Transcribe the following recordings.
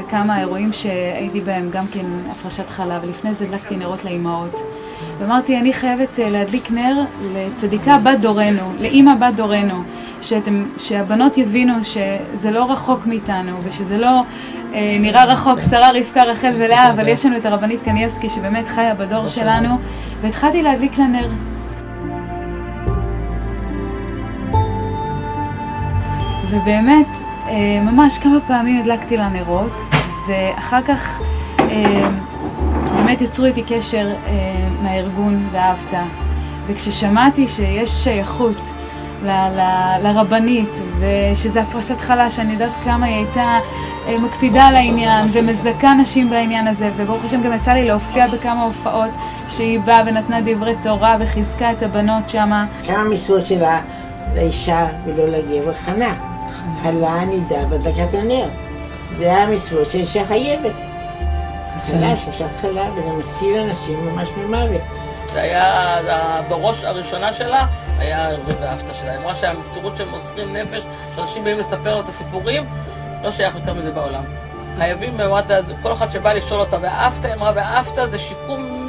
כמה אירועים שהייתי בהם, גם כן הפרשת חלה, ולפני זה הדלקתי נרות לאימהות. ואמרתי, אני חייבת להדליק נר לצדיקה בת דורנו, לאמא בת דורנו, שהבנות יבינו שזה לא רחוק מאיתנו, ושזה לא נראה רחוק, שרה, רבקה, רחל ולאה, אבל יש לנו את הרבנית קניבסקי שבאמת חיה בדור שלנו, והתחלתי להדליק לנר. ובאמת, ממש כמה פעמים הדלקתי לנרות, ואחר כך באמת יצרו איתי קשר מהארגון ואהבת. וכששמעתי שיש שייכות לרבנית, ושזה הפרשת חלה, שאני יודעת כמה היא הייתה מקפידה על העניין, ומזכה נשים בעניין הזה, וברוך השם גם יצא לי להופיע בכמה הופעות, שהיא באה ונתנה דברי תורה וחיזקה את הבנות שמה. כמה משרות שלה לאישה ולא לגבר חנה. חלה, נידה והדלקת הנר. זה המשרות שאישה חייבת. חלה, שפשת חלה, וזה מציל אנשים ממש ממוות. זה היה, בראש הראשונה שלה, היה ארגון ואהבת שלה. היא אמרה שהמסירות שהם מוסרים נפש, שאנשים באים לספר לו את הסיפורים, לא שייך יותר מזה בעולם. חייבים, כל אחד שבא לשאול אותה, ואהבת, היא אמרה, ואהבת זה שיקום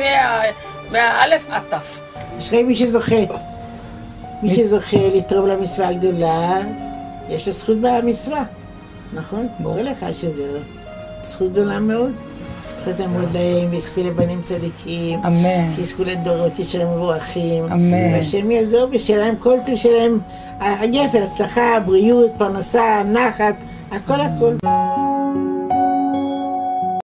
מהאלף עד תף. יש מי שזוכה. מי שזוכה לתרום למצווה הגדולה, יש לו זכות במצווה, נכון? כל אחד שזה זכות גדולה מאוד. עשת עמוד להם, ויזכו לבנים צדיקים. אמן. ויזכו לדורות ישרים מבורכים. אמן. והשם יעזור בשלהם, כל טוב שלהם, הגפל, הצלחה, בריאות, פרנסה, נחת, הכל הכל.